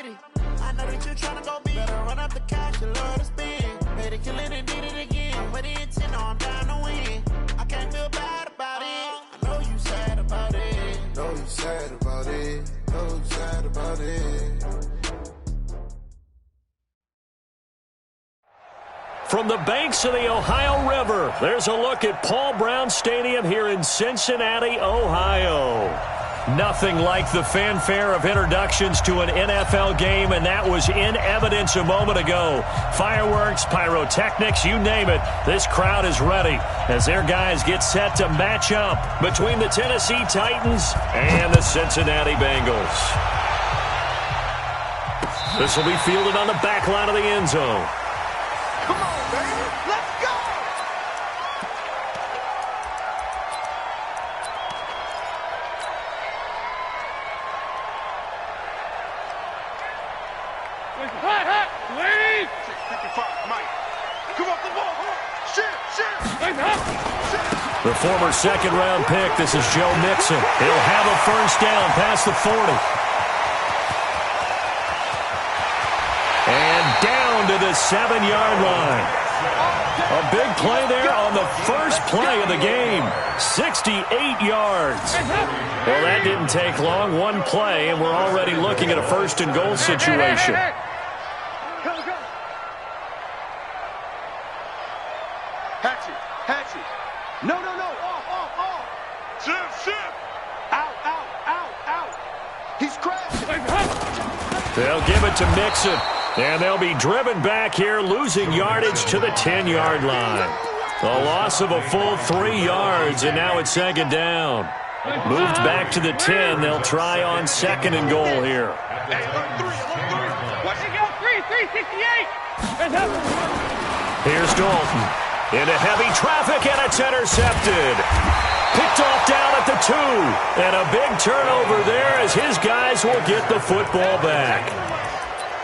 city. I know that you tryna go big. Better run up the cash, you love to spin. Made it, kill it, and did it again. With the intent, I'm down to win. I can't feel bad about it. I know you sad about it. Know you sad about it. Know you sad about it. From the banks of the Ohio River, there's a look at Paul Brown Stadium here in Cincinnati, Ohio. Nothing like the fanfare of introductions to an NFL game, and that was in evidence a moment ago. Fireworks, pyrotechnics, you name it. This crowd is ready as their guys get set to match up between the Tennessee Titans and the Cincinnati Bengals. This will be fielded on the back line of the end zone. Come on, baby. Let's go. Hot, lead. 6:55, Mike. Come on, come on. Shit. The former second-round pick, this is Joe Mixon. He'll have a first down past the 40. And down to the 7-yard line. A big play there on the first play of the game. 68 yards. Well, that didn't take long. One play, and we're already looking at a first-and-goal situation. Hatchet. No. Off. Shift. Out. He's crashed. They'll give it to Mixon. And they'll be driven back here, losing yardage to the 10-yard line. A loss of a full 3 yards, and now it's second down. Moved back to the 10. They'll try on second and goal here. Here's Dalton. Into heavy traffic, and it's intercepted. Picked off down at the 2. And a big turnover there as his guys will get the football back.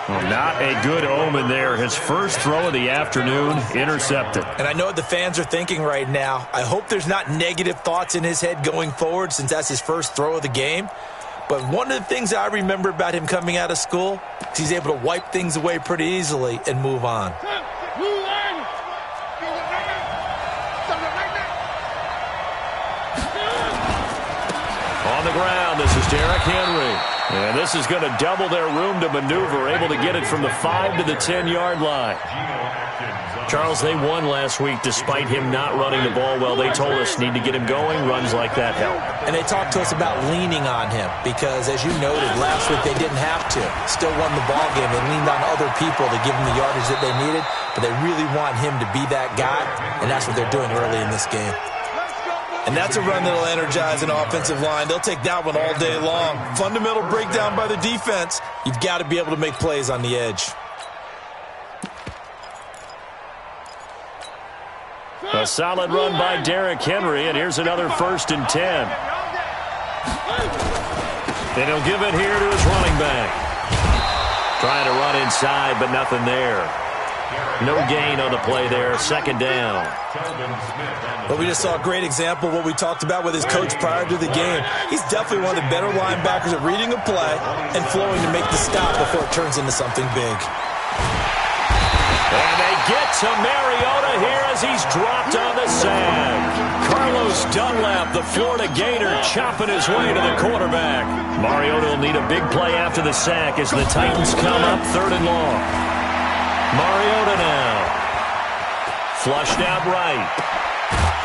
Well, not a good omen there. His first throw of the afternoon, intercepted. And I know what the fans are thinking right now. I hope there's not negative thoughts in his head going forward since that's his first throw of the game. But one of the things I remember about him coming out of school is he's able to wipe things away pretty easily and move on. On the ground, this is Derrick Henry. And this is going to double their room to maneuver, able to get it from the 5 to the 10-yard line. Charles, they won last week despite him not running the ball well. They told us need to get him going. Runs like that help. And they talked to us about leaning on him because, as you noted, last week they didn't have to. Still won the ball game. They leaned on other people to give them the yardage that they needed, but they really want him to be that guy, and that's what they're doing early in this game. And that's a run that'll energize an offensive line. They'll take that one all day long. Fundamental breakdown by the defense. You've got to be able to make plays on the edge. A solid run by Derrick Henry, and here's another 1st and 10. And he'll give it here to his running back. Trying to run inside, but nothing there. No gain on the play there. Second down. Well, we just saw a great example of what we talked about with his coach prior to the game. He's definitely one of the better linebackers at reading a play and flowing to make the stop before it turns into something big. And they get to Mariota here as he's dropped on the sag. Carlos Dunlap, the Florida Gator, chopping his way to the quarterback. Mariota will need a big play after the sack as the Titans come up 3rd and long. Mariota now. Flushed out right.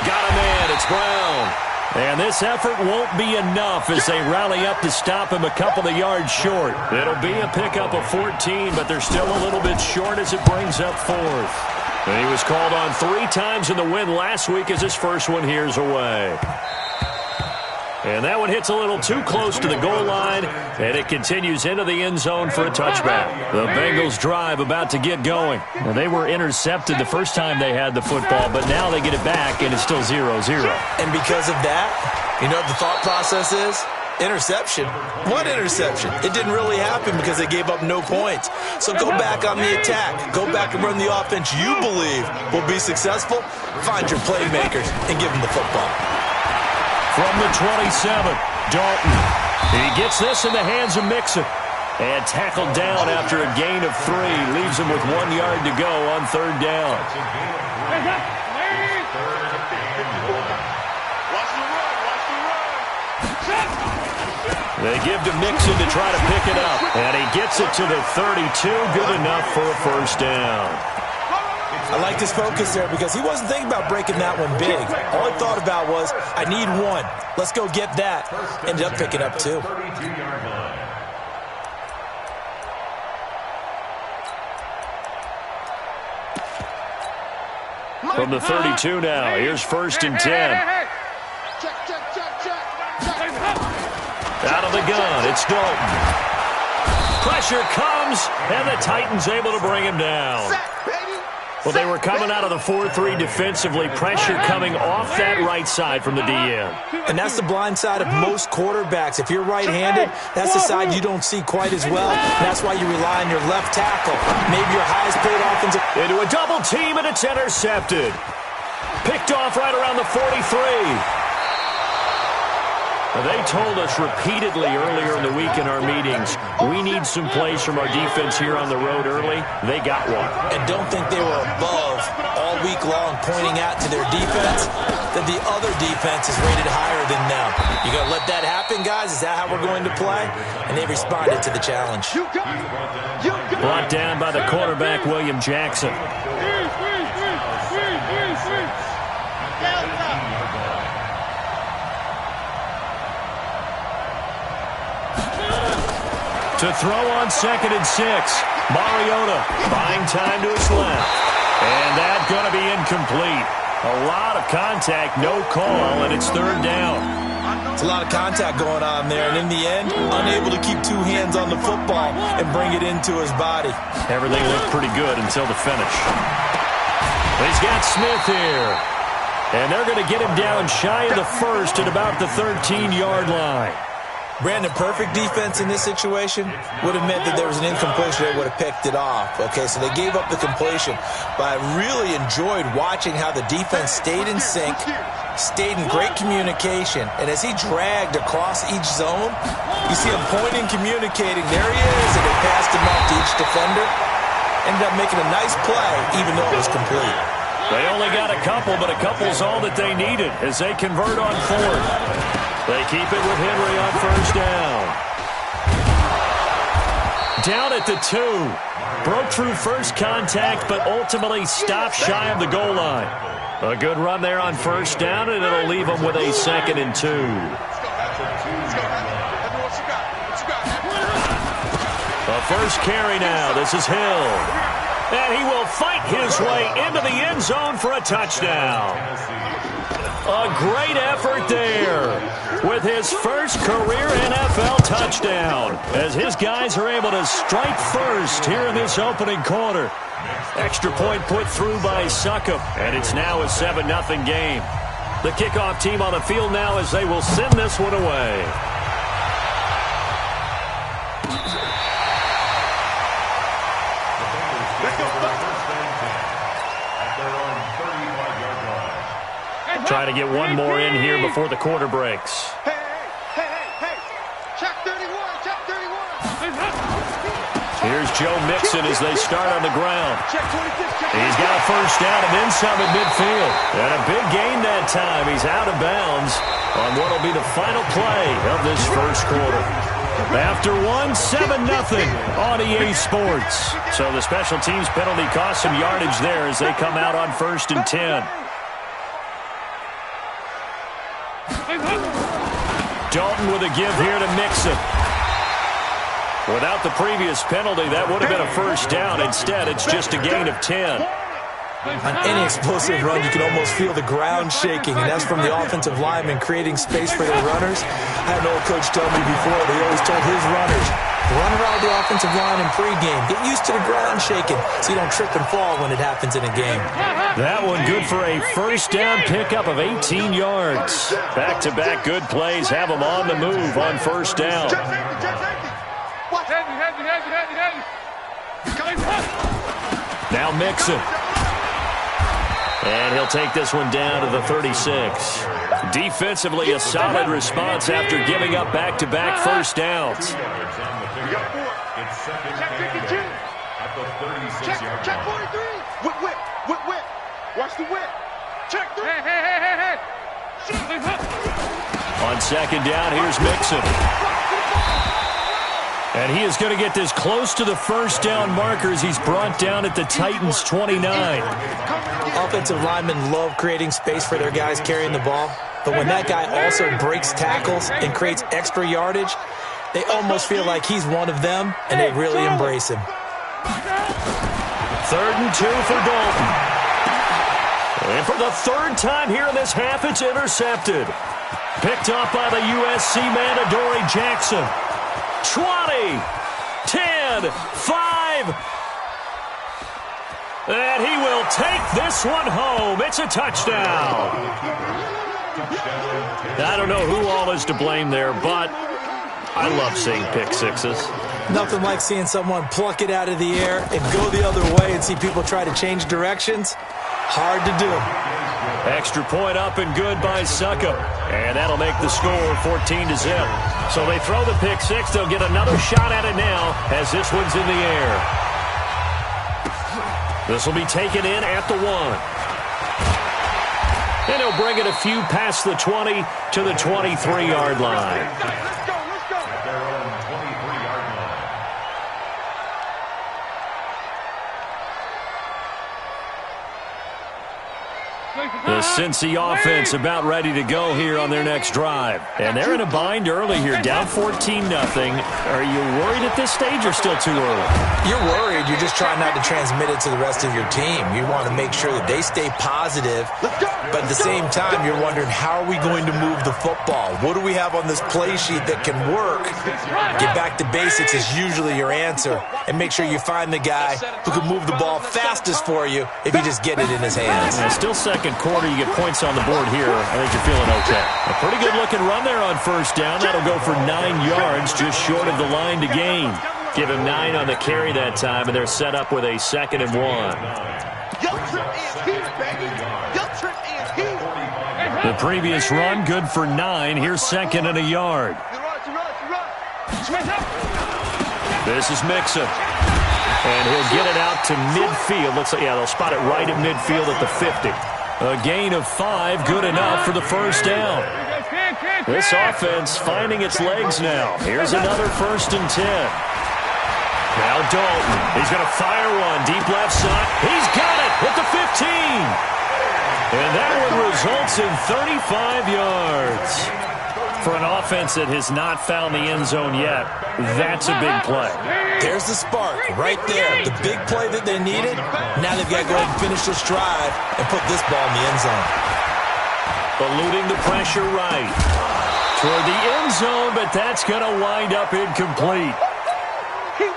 Got a man. It's Brown. And this effort won't be enough as they rally up to stop him a couple of yards short. It'll be a pickup of 14, but they're still a little bit short as it brings up 4th. And he was called on 3 times in the win last week as his first one here's away. And that one hits a little too close to the goal line, and it continues into the end zone for a touchback. The Bengals drive about to get going. Now, they were intercepted the first time they had the football, but now they get it back, and it's still 0-0. And because of that, you know what the thought process is? Interception. What interception? It didn't really happen because they gave up no points. So go back on the attack. Go back and run the offense you believe will be successful. Find your playmakers and give them the football. From the 27, Dalton. He gets this in the hands of Mixon. And tackled down after a gain of 3. Leaves him with 1 yard to go on 3rd down. They give to Mixon to try to pick it up. And he gets it to the 32. Good enough for a 1st down. I like his focus there because he wasn't thinking about breaking that one big. All he thought about was, I need 1. Let's go get that. Ended up picking up 2. From the 32 now, here's 1st and 10. Out of the gun, it's Dalton. Pressure comes, and the Titans able to bring him down. Well, they were coming out of the 4-3 defensively. Pressure coming off that right side from the DN. And that's the blind side of most quarterbacks. If you're right-handed, that's the side you don't see quite as well. And that's why you rely on your left tackle. Maybe your highest-paid offensive. Into a double team, and it's intercepted. Picked off right around the 43. They told us repeatedly earlier in the week in our meetings, we need some plays from our defense here on the road early. They got one. And don't think they were above all week long pointing out to their defense that the other defense is rated higher than them. You going to let that happen, guys? Is that how we're going to play? And they responded to the challenge. Brought down by the quarterback, William Jackson. To throw on 2nd and 6. Mariota buying time to his left. And that's going to be incomplete. A lot of contact, no call, and it's 3rd down. It's a lot of contact going on there, and in the end, unable to keep 2 hands on the football and bring it into his body. Everything looked pretty good until the finish. He's got Smith here. And they're going to get him down shy of the 1st at about the 13-yard line. Brandon, perfect defense in this situation would have meant that there was an incompletion. They would have picked it off. Okay, so they gave up the completion. But I really enjoyed watching how the defense stayed in sync, stayed in great communication. And as he dragged across each zone, you see him pointing, communicating. There he is, and they passed him off to each defender. Ended up making a nice play, even though it was complete. They only got a couple, but a couple's all that they needed as they convert on 4th. They keep it with Henry on 1st down. Down at the 2. Broke through first contact, but ultimately stopped shy of the goal line. A good run there on 1st down, and it'll leave them with a 2nd and 2. A first carry now. This is Hill. And he will fight his way into the end zone for a touchdown. A great effort there with his first career NFL touchdown as his guys are able to strike first here in this opening quarter. Extra point put through by Succop, and it's now a 7-0 game. The kickoff team on the field now as they will send this one away. Trying to get one more in here before the quarter breaks. Hey. Check 31, check 31. Here's Joe Mixon as they start on the ground. He's got a first down and then some at midfield. And a big gain that time. He's out of bounds on what will be the final play of this first quarter. After 7-0 on EA Sports. So the special teams penalty cost some yardage there as they come out on 1st and 10. Dalton with a give here to Mixon. Without the previous penalty, that would have been a first down. Instead, it's just a gain of 10. On any explosive run, you can almost feel the ground shaking, and that's from the offensive linemen creating space for their runners. I had an old coach tell me before, they always told his runners, run around the offensive line in pregame. Get used to the ground shaking so you don't trip and fall when it happens in a game. That one good for a first down pickup of 18 yards. Back-to-back good plays have them on the move on first down. Now Mixon. And he'll take this one down to the 36. Defensively, a solid response after giving up back-to-back first downs. Check 52. At the 36-yard Check line. 43. Whip. Watch the whip. Check 3. Hey. On second down, here's Mixon. And he is going to get this close to the first down markers. He's brought down at the Titans' 29. Offensive linemen love creating space for their guys carrying the ball. But when that guy also breaks tackles and creates extra yardage, they almost feel like he's one of them, and they really embrace him. 3rd and 2 for Dalton. And for the third time here in this half, it's intercepted. Picked up by the USC man, Adoree Jackson. 20, 10, 5. And he will take this one home. It's a touchdown. I don't know who all is to blame there, but I love seeing pick sixes. Nothing like seeing someone pluck it out of the air and go the other way and see people try to change directions. Hard to do. Extra point up and good by Suckup. And that'll make the score 14-0. So they throw the pick six. They'll get another shot at it now as this one's in the air. This will be taken in at the 1. And he'll bring it a few past the 20 to the 23-yard line. Let's go. At their own 23-yard line. The Cincy offense about ready to go here on their next drive. And they're in a bind early here, down 14-0. Are you worried at this stage or still too early? You're worried. You're just trying not to transmit it to the rest of your team. You want to make sure that they stay positive. But at the same time, you're wondering, how are we going to move the football? What do we have on this play sheet that can work? Get back to basics is usually your answer. And make sure you find the guy who can move the ball fastest for you if you just get it in his hands. And still second quarter, you get points on the board here. I think you're feeling okay. A pretty good-looking run there on first down. That'll go for 9 yards, just short of the line to gain. Give him 9 on the carry that time, and they're set up with a 2nd and 1. Your trip is here, baby. Your trip is here. The previous run, good for 9. Here's 2nd and a yard. This is Mixon. And he'll get it out to midfield. Looks like, they'll spot it right at midfield at the 50. A gain of 5, good enough for the first down. This offense finding its legs now. Here's another 1st and 10. Now Dalton. He's going to fire one. Deep left side. He's got it at the 15. And that one results in 35 yards. For an offense that has not found the end zone yet, that's a big play. There's the spark right there. The big play that they needed. Now they've got to go ahead and finish this drive and put this ball in the end zone. Eluding the pressure right. Toward the end zone, but that's going to wind up incomplete.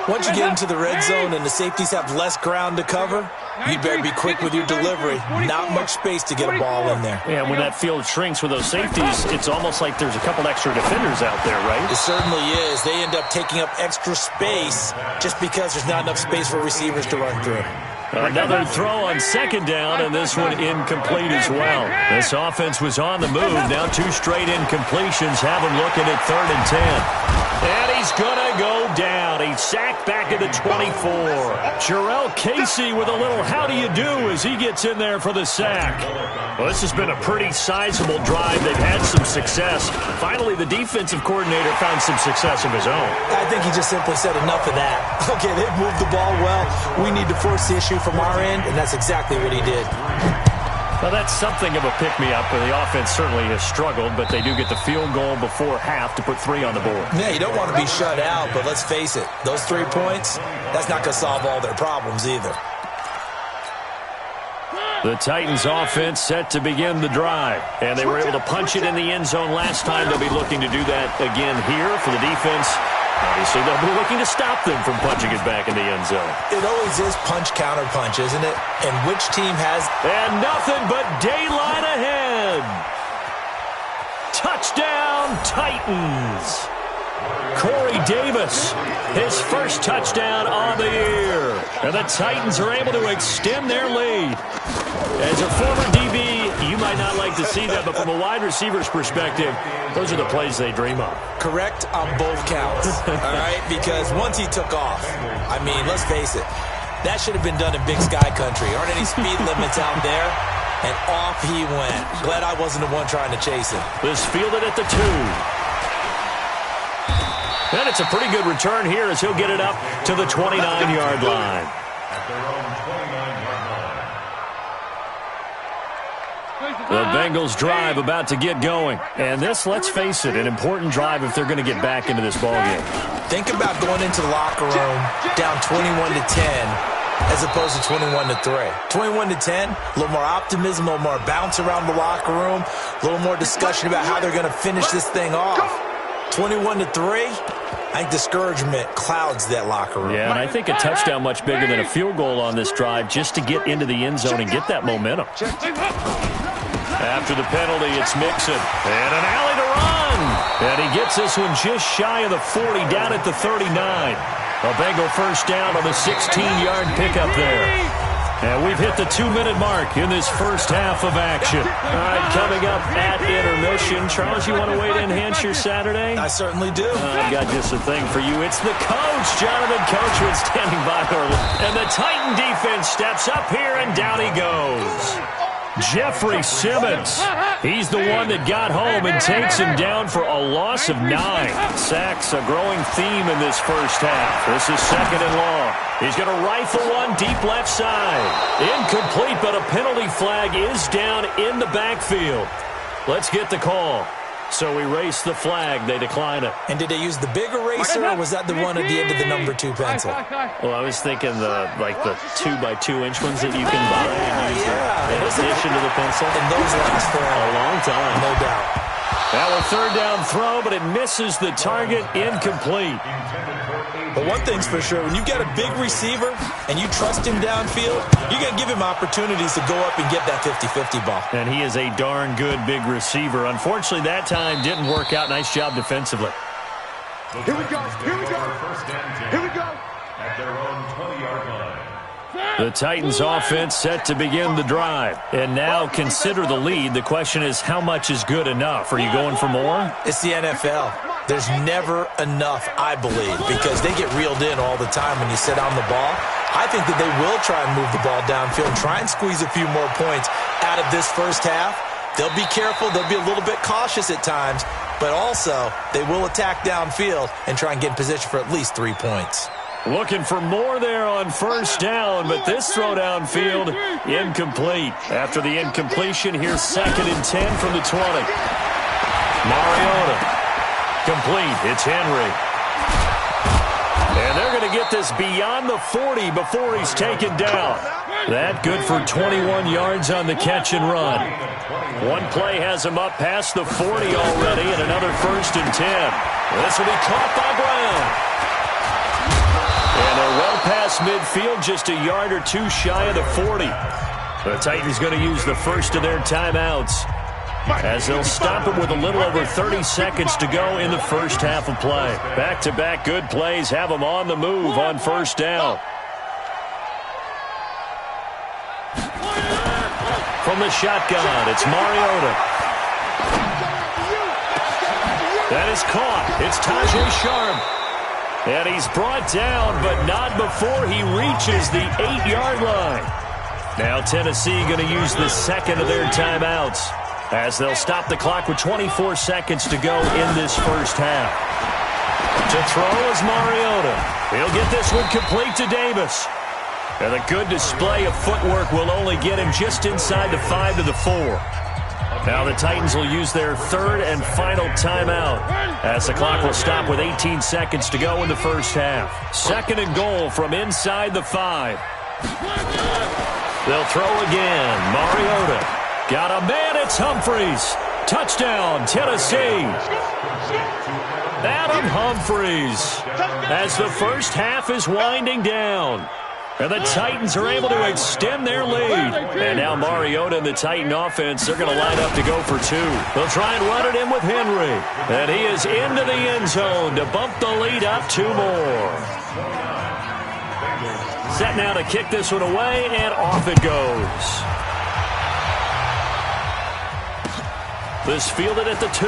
Once you get into the red zone and the safeties have less ground to cover, you'd better be quick with your delivery. Not much space to get a ball in there. Yeah, when that field shrinks with those safeties, it's almost like there's a couple extra defenders out there, right? It certainly is. They end up taking up extra space just because there's not enough space for receivers to run through. Another throw on second down, and this one incomplete as well. This offense was on the move. Now 2 straight incompletions have him looking at 3rd and 10. And he's going to go down. He's sacked back at the 24. Jarrell Casey with a little how do you do as he gets in there for the sack. Well, this has been a pretty sizable drive. They've had some success. Finally, the defensive coordinator found some success of his own. I think he just simply said enough of that. Okay, they've moved the ball well. We need to force the issue from our end, and that's exactly what he did. Well, that's something of a pick-me-up, but the offense certainly has struggled, but they do get the field goal before half to put 3 on the board. Yeah, you don't want to be shut out, but let's face it, those 3 points, that's not going to solve all their problems either. The Titans offense set to begin the drive, and they were able to punch it in the end zone last time. They'll be looking to do that again here for the defense. Obviously, they'll be looking to stop them from punching it back in the end zone. It always is punch-counter-punch, isn't it? And which team has... And nothing but daylight ahead. Touchdown, Titans. Corey Davis, his first touchdown on the year. And the Titans are able to extend their lead. As a former DB, you might not like to see that, but from a wide receiver's perspective, those are the plays they dream of. Correct on both counts, all right? Because once he took off, I mean, let's face it, that should have been done in Big Sky Country. Aren't any speed limits out there? And off he went. Glad I wasn't the one trying to chase him. This fielded at the 2. And it's a pretty good return here as he'll get it up to the 29-yard line. At their own 29-yard line. The Bengals drive about to get going. And this, let's face it, an important drive if they're going to get back into this ballgame. Think about going into the locker room down 21-10 as opposed to 21-3. 21-10, a little more optimism, a little more bounce around the locker room, a little more discussion about how they're going to finish this thing off. 21-3, I think discouragement clouds that locker room. Yeah, and I think a touchdown much bigger than a field goal on this drive just to get into the end zone and get that momentum. After the penalty, it's Mixon. And an alley to run. And he gets this one just shy of the 40, down at the 39. A Bengal first down on the 16-yard pickup there. And we've hit the 2-minute mark in this first half of action. All right, coming up at intermission. Charles, you want to wait to enhance your Saturday? I certainly do. I've got just a thing for you. It's the coach, Jonathan Coachman, standing by early. And the Titan defense steps up here, and down he goes. Jeffrey Simmons. He's the one that got home and takes him down for a loss of 9. Sacks, a growing theme in this first half. This is 2nd and long. He's going to rifle one deep left side. Incomplete, but a penalty flag is down in the backfield. Let's get the call. So we race the flag. They decline it. And did they use the big eraser, or was that the one at the end of the number 2 pencil? Well, I was thinking the 2x2-inch ones that you can buy and use in addition to the pencil. And those last for a long time. No doubt. Now a 3rd down throw, but it misses the target. Incomplete. But one thing's for sure, when you get a big receiver and you trust him downfield, you're going to give him opportunities to go up and get that 50-50 ball. And he is a darn good big receiver. Unfortunately, that time didn't work out. Nice job defensively. Here we go. Here we go. Here we go. At their own 20-yard line. The Titans offense set to begin the drive. And now consider the lead. The question is, how much is good enough? Are you going for more? It's the NFL. There's never enough, I believe, because they get reeled in all the time when you sit on the ball. I think that they will try and move the ball downfield, try and squeeze a few more points out of this first half. They'll be careful. They'll be a little bit cautious at times, but also they will attack downfield and try and get in position for at least 3 points. Looking for more there on first down, but this throw downfield incomplete. After the incompletion, here's 2nd and 10 from the 20. Mariota. Complete. It's Henry. And they're going to get this beyond the 40 before he's taken down. That good for 21 yards on the catch and run. One play has him up past the 40 already, and another 1st and 10. This will be caught by Brown. And they're well past midfield, just a yard or 2 shy of the 40. The Titans going to use the first of their timeouts, as they'll stop it with a little over 30 seconds to go in the first half of play. Back-to-back good plays have them on the move on first down. From the shotgun, it's Mariota. That is caught. It's Tajay Sharp. And he's brought down, but not before he reaches the 8-yard line. Now Tennessee going to use the second of their timeouts, as they'll stop the clock with 24 seconds to go in this first half. To throw is Mariota. He'll get this one complete to Davis. And a good display of footwork will only get him just inside the 5 to the 4. Now the Titans will use their 3rd and final timeout, as the clock will stop with 18 seconds to go in the first half. 2nd and goal from inside the 5. They'll throw again. Mariota. Got a man, it's Humphries. Touchdown, Tennessee. Adam Humphries, as the first half is winding down. And the Titans are able to extend their lead. And now Mariota and the Titan offense, they're going to line up to go for 2. They'll try and run it in with Henry. And he is into the end zone to bump the lead up 2 more. Set now to kick this one away, and off it goes. This fielded at the 2.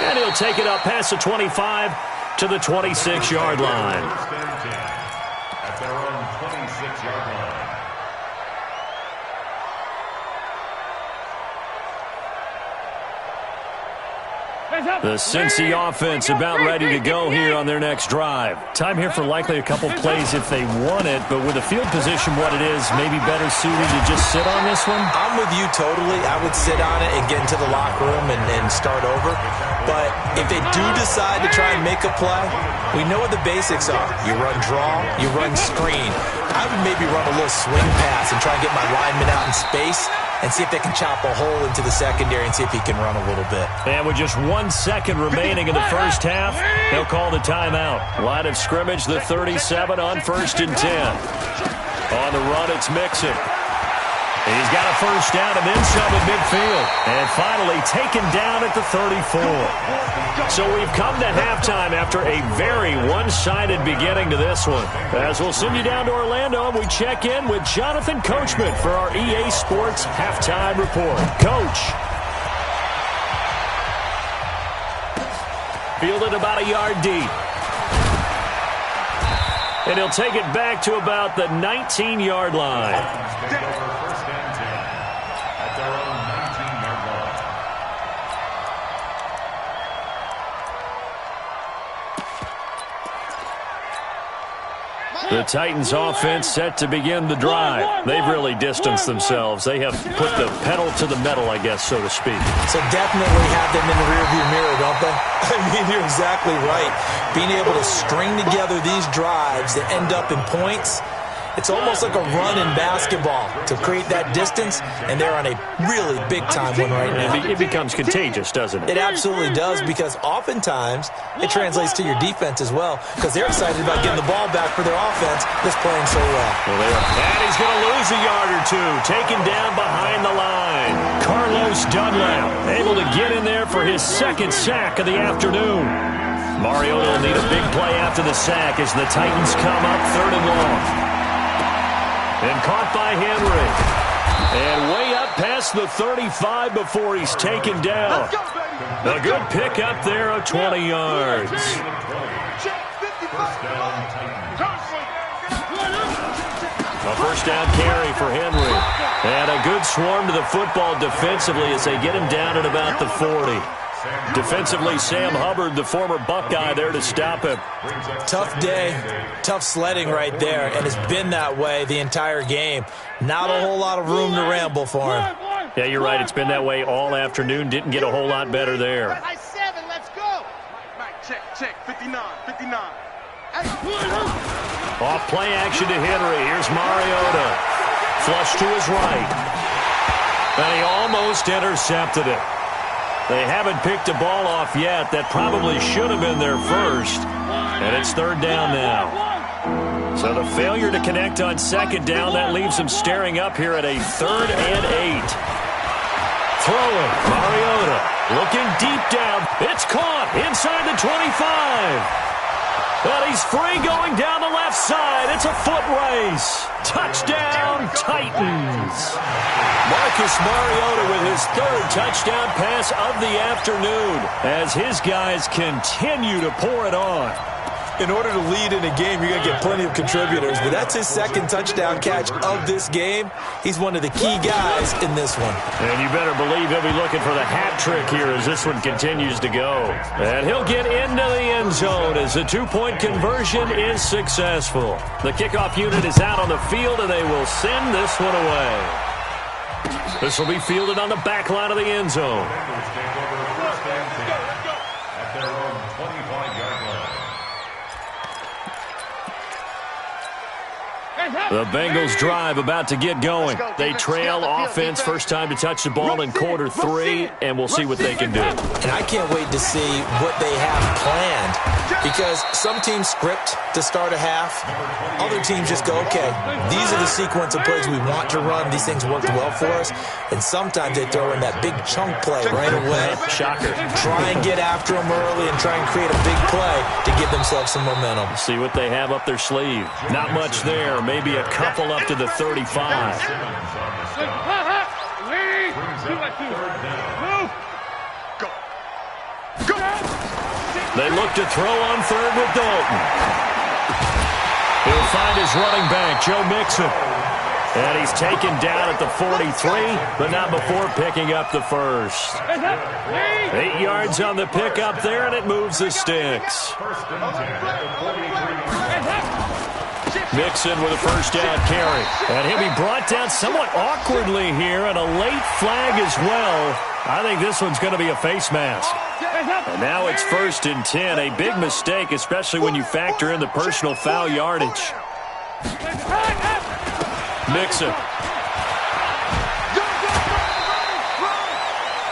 And he'll take it up past the 25 to the 26-yard line. At their own 26-yard line. The Cincy offense about ready to go here on their next drive. Time here for likely a couple plays if they want it, but with the field position what it is, maybe better suited to just sit on this one? I'm with you totally. I would sit on it and get into the locker room and start over. But if they do decide to try and make a play, we know what the basics are. You run draw, you run screen. I would maybe run a little swing pass and try and get my lineman out in space and see if they can chop a hole into the secondary and see if he can run a little bit. And with just 1 second remaining in the first half, they'll call the timeout. Line of scrimmage, the 37 on 1st and 10. On the run, it's Mixon. He's got a first down and then some at midfield. And finally taken down at the 34. So we've come to halftime after a very one-sided beginning to this one. As we'll send you down to Orlando, and we check in with Jonathan Coachman for our EA Sports Halftime Report. Coach. Fielded about a yard deep. And he'll take it back to about the 19-yard line. The Titans offense set to begin the drive. They've really distanced themselves. They have put the pedal to the metal, I guess, so to speak. So definitely have them in the rearview mirror, don't they? I mean, you're exactly right. Being able to string together these drives that end up in points, it's almost like a run in basketball to create that distance, and they're on a really big-time one right now. It becomes contagious, doesn't it? It absolutely does, because oftentimes it translates to your defense as well, because they're excited about getting the ball back for their offense that's playing so well. And he's going to lose a yard or two, taken down behind the line. Carlos Dunlap able to get in there for his second sack of the afternoon. Mariota will need a big play after the sack as the Titans come up 3rd and long. And caught by Henry. And way up past the 35 before he's taken down. A good pick up there of 20 yards. A first down carry for Henry. And a good swarm to the football defensively as they get him down at about the 40. Defensively, Sam Hubbard, the former Buckeye, there to stop him. Tough day, tough sledding right there, and it's been that way the entire game. Not a whole lot of room to ramble for him. Yeah, you're right. It's been that way all afternoon. Didn't get a whole lot better there. Let's go. Check. 59. Off play action to Henry. Here's Mariota. Flush to his right. And he almost intercepted it. They haven't picked a ball off yet. That probably should have been their first. And it's 3rd down now. So the failure to connect on 2nd down, that leaves them staring up here at a 3rd and 8. Throwing. Mariota looking deep down. It's caught inside the 25. And he's free going down the left side. It's a foot race. Touchdown, Titans. Marcus Mariota with his 3rd touchdown pass of the afternoon as his guys continue to pour it on. In order to lead in a game, you're going to get plenty of contributors, but that's his 2nd touchdown catch of this game. He's one of the key guys in this one. And you better believe he'll be looking for the hat trick here as this one continues to go. And he'll get into the end zone as the 2-point conversion is successful. The kickoff unit is out on the field, and they will send this one away. This will be fielded on the back line of the end zone. The Bengals drive about to get going. They trail offense, first time to touch the ball in quarter 3, and we'll see what they can do. And I can't wait to see what they have planned, because some teams script to start a half. Other teams just go, okay, these are the sequence of plays we want to run. These things worked well for us. And sometimes they throw in that big chunk play right away. Shocker. Try and get after them early and try and create a big play to give themselves some momentum. See what they have up their sleeve. Not much there. Maybe a couple up to the 35. They look to throw on third with Dalton. He'll find his running back, Joe Mixon. And he's taken down at the 43, but not before picking up the first. 8 yards on the pickup there, and it moves the sticks. Mixon with a first down carry. And he'll be brought down somewhat awkwardly here, and a late flag as well. I think this one's going to be a face mask. And now it's 1st and 10. A big mistake, especially when you factor in the personal foul yardage. Mixon.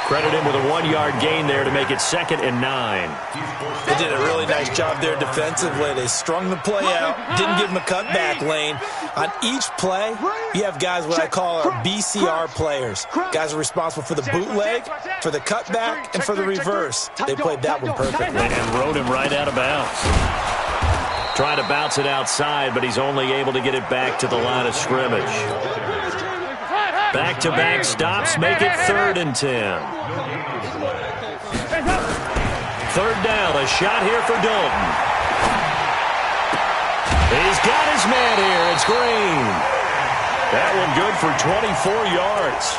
Credit him with a 1-yard gain there to make it 2nd and 9. They did a really nice job there defensively. They strung the play out, didn't give him a cutback lane. On each play, you have guys what I call our BCR players. Guys are responsible for the bootleg, for the cutback, and for the reverse. They played that one perfectly. And rode him right out of bounds. Trying to bounce it outside, but he's only able to get it back to the line of scrimmage. Back-to-back stops make it 3rd and 10. 3rd down, a shot here for Dalton. He's got his man here. It's Green. That one good for 24 yards.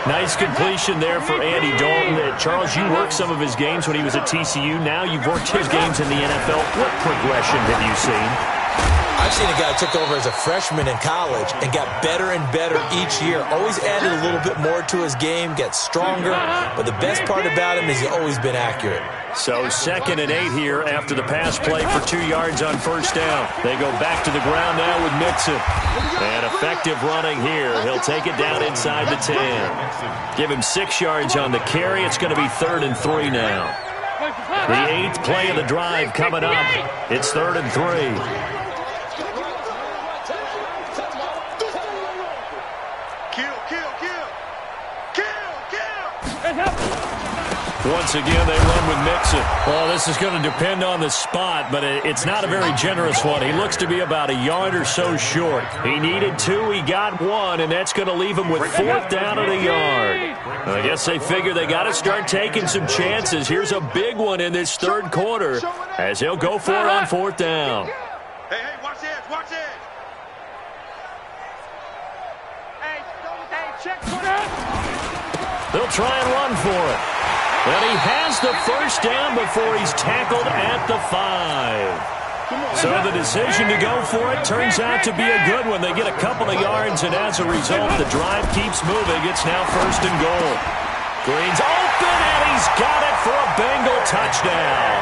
Nice completion there for Andy Dalton. Charles, you worked some of his games when he was at TCU. Now you've worked his games in the NFL. What progression have you seen? I've seen a guy who took over as a freshman in college and got better and better each year. Always added a little bit more to his game, gets stronger. But the best part about him is he's always been accurate. So 2nd and 8 here after the pass play for 2 yards on 1st down. They go back to the ground now with Mixon. And effective running here. He'll take it down inside the 10. Give him 6 yards on the carry. It's going to be 3rd and 3 now. The 8th play of the drive coming up. It's 3rd and 3. Once again, they run with Mixon. Well, this is going to depend on the spot, but it's not a very generous one. He looks to be about a yard or so short. He needed 2, he got 1, and that's going to leave him with 4th down at a yard. I guess they figure they got to start taking some chances. Here's a big one in this 3rd quarter as he'll go for it on 4th down. Hey, watch this, watch this. Hey, check for that. They'll try and run for it. And he has the first down before he's tackled at the 5. So the decision to go for it turns out to be a good one. They get a couple of yards, and as a result, the drive keeps moving. It's now 1st and goal. Green's open, and he's got it for a Bengal touchdown.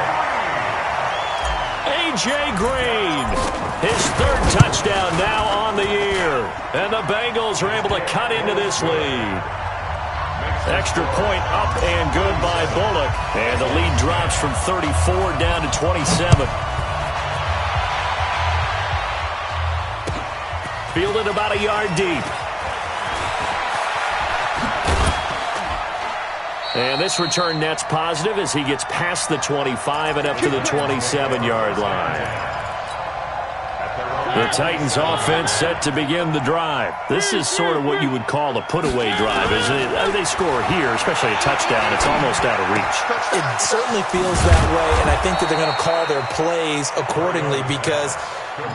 A.J. Green, his 3rd touchdown now on the year. And the Bengals are able to cut into this lead. Extra point up and good by Bullock. And the lead drops from 34 down to 27. Fielded about a yard deep. And this return net's positive as he gets past the 25 and up to the 27-yard line. The Titans offense set to begin the drive. This is sort of what you would call a put-away drive, isn't it? They score here, especially a touchdown. It's almost out of reach. It certainly feels that way, and I think that they're going to call their plays accordingly because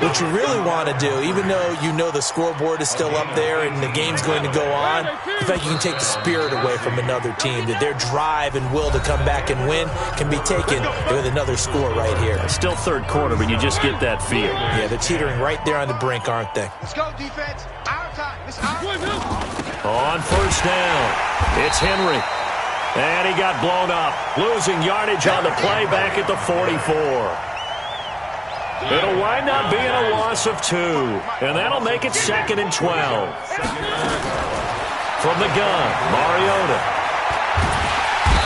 what you really want to do, even though you know the scoreboard is still up there and the game's going to go on, in fact, you can take the spirit away from another team, that their drive and will to come back and win can be taken with another score right here. It's still 3rd quarter, but you just get that feel. Yeah, they're teetering right there on the brink, aren't they? Let's go, defense. Our time. It's our time. On 1st down, it's Henry. And he got blown up, losing yardage on the play back at the 44. It'll wind up being a loss of 2, and that'll make it 2nd and 12. From the gun, Mariota.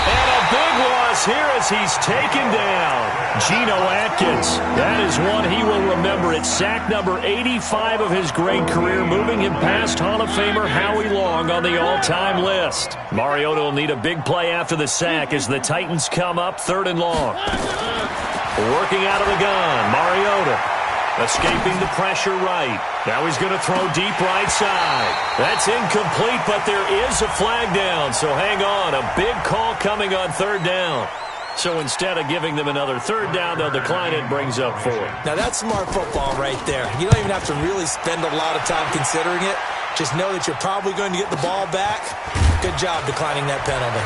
And a big loss here as he's taken down. Geno Atkins, that is one he will remember. It's sack number 85 of his great career, moving him past Hall of Famer Howie Long on the all-time list. Mariota will need a big play after the sack as the Titans come up 3rd and long. Working out of the gun, Mariota. Escaping the pressure right. Now he's going to throw deep right side. That's incomplete, but there is a flag down, so hang on. A big call coming on third down. So instead of giving them another third down, they'll decline it, brings up 4. Now that's smart football right there. You don't even have to really spend a lot of time considering it. Just know that you're probably going to get the ball back. Good job declining that penalty.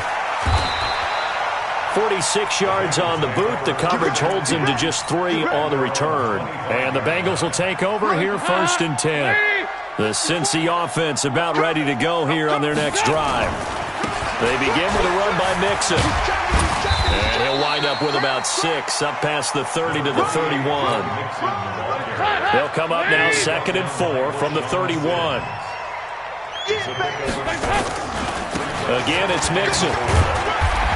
46 yards on the boot. The coverage holds him to just 3 on the return. And the Bengals will take over here, 1st and 10. The Cincy offense about ready to go here on their next drive. They begin with a run by Mixon. And he'll wind up with about 6, up past the 30 to the 31. They'll come up now 2nd and 4 from the 31. Again, it's Mixon.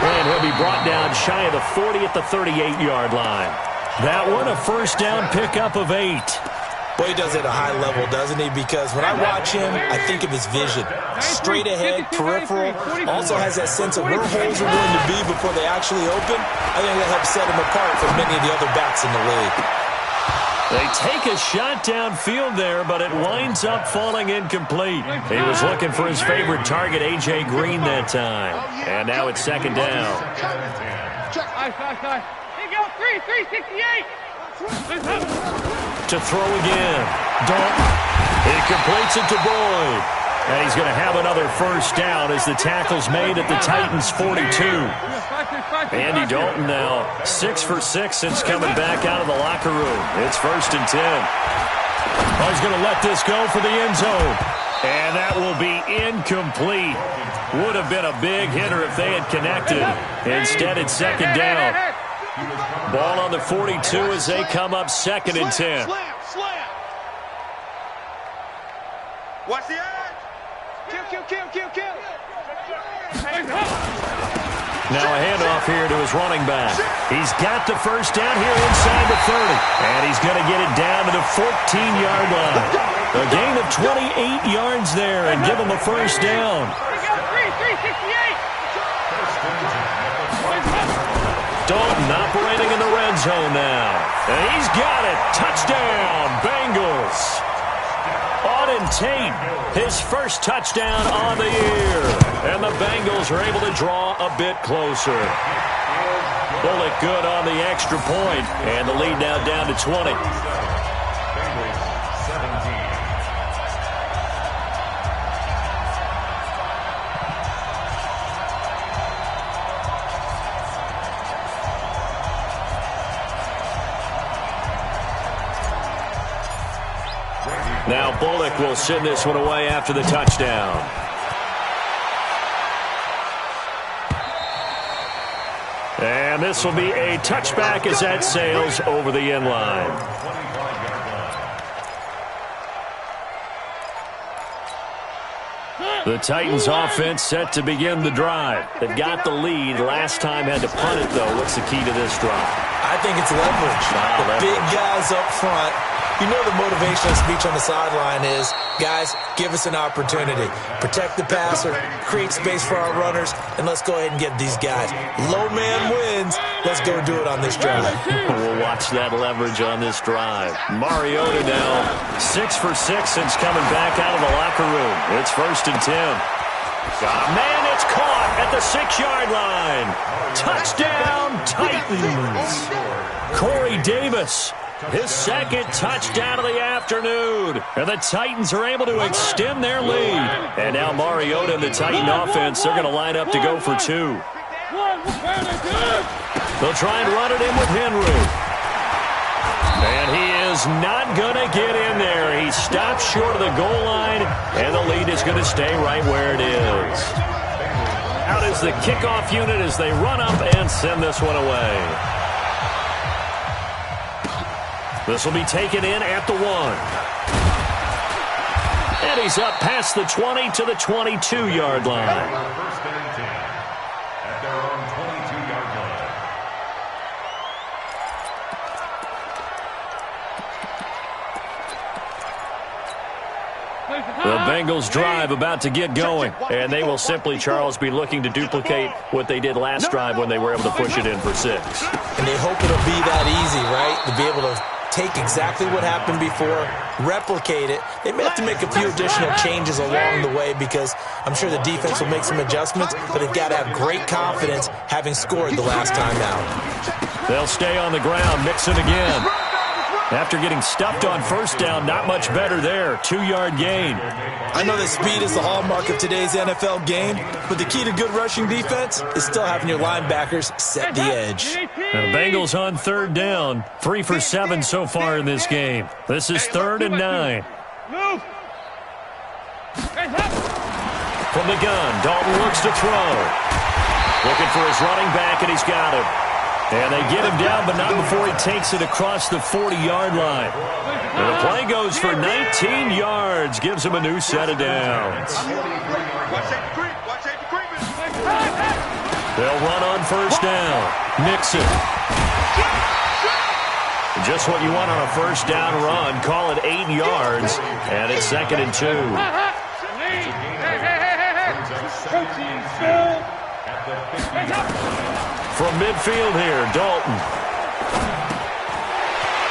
And he'll be brought down shy of the 40 at the 38-yard line. That one, a first down pickup of 8. Boy, he does it at a high level, doesn't he? Because when I watch him, I think of his vision. Straight ahead, peripheral, also has that sense of where holes are going to be before they actually open. I think that helps set him apart from many of the other backs in the league. They take a shot downfield there, but it winds up falling incomplete. He was looking for his favorite target, A.J. Green, that time. And now it's 2nd down. Here you go, 368. To throw again. Dalton. He completes it to Boyd. And he's going to have another first down as the tackle's made at the Titans' 42. Andy Dalton now 6 for 6 since coming back out of the locker room. It's 1st and 10. Oh, he's going to let this go for the end zone. And that will be incomplete. Would have been a big hitter if they had connected. Instead, it's 2nd down. Ball on the 42 as they come up 2nd and 10. Watch the edge. Kill. Now a handoff here to his running back. He's got the first down here inside the 30. And he's going to get it down to the 14-yard line. A gain of 28 yards there and give him a first down. Dalton operating in the red zone now. And he's got it. Touchdown, Bengals. Auden Tate, his first touchdown on the year. And the Bengals are able to draw a bit closer. Bullock good on the extra point. And the lead now down to 20. Now Bullock will send this one away after the touchdown. And this will be a touchback as that sails over the end line. The Titans offense set to begin the drive. They've got the lead. Last time had to punt it, though. What's the key to this drive? I think it's leverage. The big guys up front. You know the motivational speech on the sideline is, guys, give us an opportunity. Protect the passer, create space for our runners, and let's go ahead and get these guys. Low man wins. Let's go do it on this drive. We'll watch that leverage on this drive. Mariota now 6 for 6 since coming back out of the locker room. It's 1st and 10. Man, it's caught at the 6-yard line. Touchdown, Titans. Corey Davis. His second touchdown of the afternoon. And the Titans are able to extend their lead. And now Mariota and the Titan offense, they're going to line up to go for 2. They'll try and run it in with Henry. And he is not going to get in there. He stops short of the goal line, and the lead is going to stay right where it is. Out is the kickoff unit as they run up and send this one away. This will be taken in at the 1. And he's up past the 20 to the 22-yard line. First and 10 at their own 22-yard line. The Bengals drive about to get going, and they will simply, Charles, be looking to duplicate what they did last drive when they were able to push it in for 6. And they hope it'll be that easy, right? To be able to take exactly what happened before, replicate it. They may have to make a few additional changes along the way because I'm sure the defense will make some adjustments, but they've got to have great confidence having scored the last time out. They'll stay on the ground, Mixon again. After getting stuffed on first down, not much better there. 2-yard gain. I know that speed is the hallmark of today's NFL game, but the key to good rushing defense is still having your linebackers set the edge. The Bengals on third down. 3 for 7 so far in this game. This is 3rd and 9. Move. From the gun, Dalton looks to throw. Looking for his running back, and he's got him. And they get him down, but not before he takes it across the 40-yard line. And the play goes for 19 yards. Gives him a new set of downs. They'll run on first down. Mixon. Just what you want on a first down run. Call it 8 yards, and it's 2nd and 2. From midfield here, Dalton.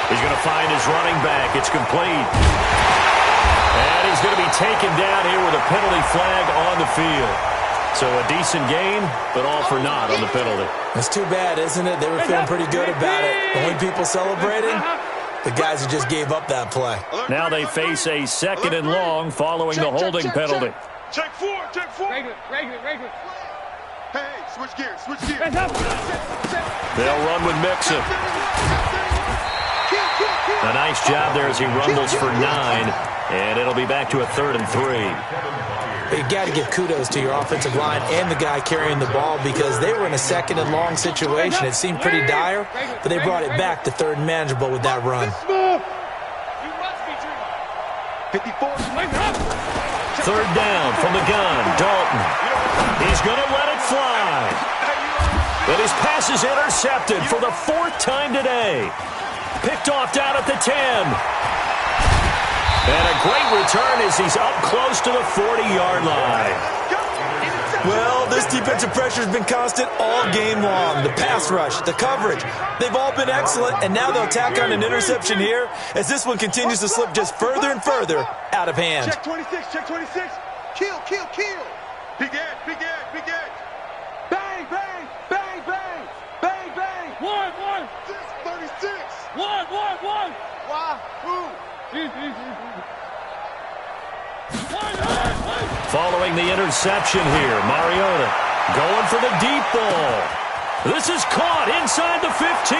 He's going to find his running back. It's complete. And he's going to be taken down here with a penalty flag on the field. So a decent gain, but all for naught on the penalty. It's too bad, isn't it? They were feeling pretty good about it. The only people celebrating, the guys who just gave up that play. Now they face a 2nd and long following the holding penalty. Check 4, check 4. Regular. Hey, switch gears, switch gears. They'll run with Mixon. A nice job there as he rumbles for 9, and it'll be back to a 3rd and 3. You got to give kudos to your offensive line and the guy carrying the ball because they were in a 2nd and long situation. It seemed pretty dire, but they brought it back to 3rd and manageable with that run. 54. 3rd down from the gun, Dalton. He's going to let it fly. But his pass is intercepted for the 4th time today. Picked off down at the 10. And a great return as he's up close to the 40-yard line. Well, this defensive pressure has been constant all game long. The pass rush, the coverage, they've all been excellent, and now they'll tack on an interception here as this one continues to slip just further and further out of hand. Check 26, check 26. Kill. Big Ed. Bang. 1. 36. 1. Why? Who? Following the interception here, Mariota going for the deep ball. This is caught inside the 15.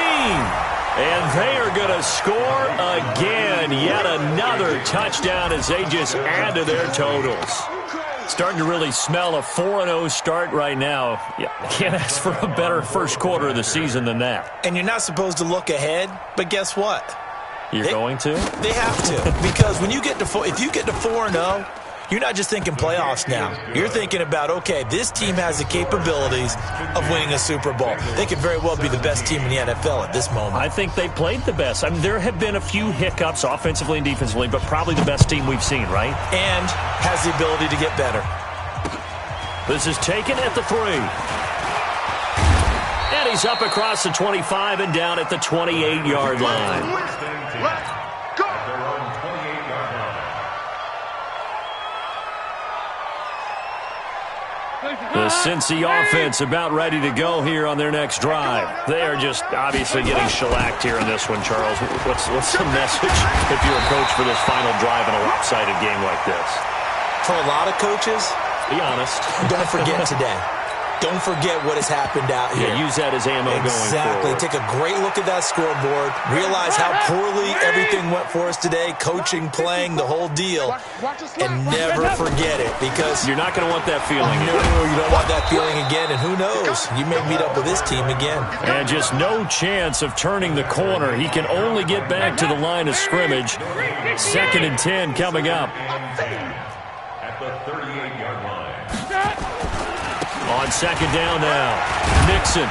And they are going to score again. Yet another touchdown as they just add to their totals. Starting to really smell a 4-0 start right now. Yeah, can't ask for a better first quarter of the season than that. And you're not supposed to look ahead, but guess what? You're going to? They have to, because when you get to if you get to 4-0, you're not just thinking playoffs now. You're thinking about, okay, this team has the capabilities of winning a Super Bowl. They could very well be the best team in the NFL at this moment. I think they played the best. I mean, there have been a few hiccups offensively and defensively, but probably the best team we've seen, right? And has the ability to get better. This is taken at the 3. And he's up across the 25 and down at the 28-yard line. Let's go. The Cincy offense about ready to go here on their next drive. They are just obviously getting shellacked here in this one, Charles. What's the message if you're a coach for this final drive in a lopsided game like this? For a lot of coaches, be honest. Don't forget today. Don't forget what has happened out here. Yeah, use that as ammo going forward. Exactly. Take a great look at that scoreboard. Realize how poorly everything went for us today. Coaching, playing, the whole deal. And never forget it because you're not going to want that feeling. No, you don't want that feeling again. And who knows? You may meet up with this team again. And just no chance of turning the corner. He can only get back to the line of scrimmage. 2nd and 10 coming up. At the 38-yard line. On 2nd down now, Mixon.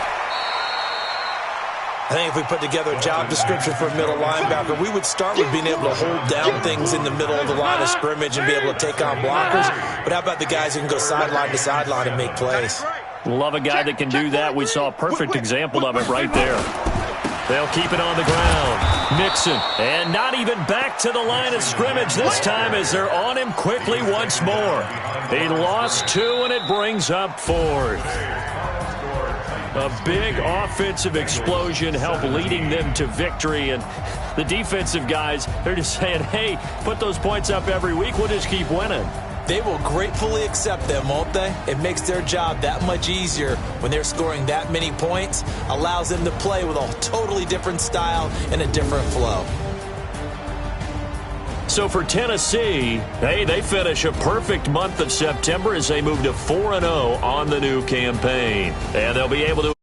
I think if we put together a job description for a middle linebacker, we would start with being able to hold down things in the middle of the line of scrimmage and be able to take on blockers. But how about the guys who can go sideline to sideline and make plays? Love a guy that can do that. We saw a perfect example of it right there. They'll keep it on the ground. Mixon, and not even back to the line of scrimmage this time as they're on him quickly once more. He lost 2, and it brings up 4th. A big offensive explosion helped leading them to victory, and the defensive guys, they're just saying, hey, put those points up every week, we'll just keep winning. They will gratefully accept them, won't they? It makes their job that much easier when they're scoring that many points, allows them to play with a totally different style and a different flow. So for Tennessee, hey, they finish a perfect month of September as they move to 4-0 on the new campaign. And they'll be able to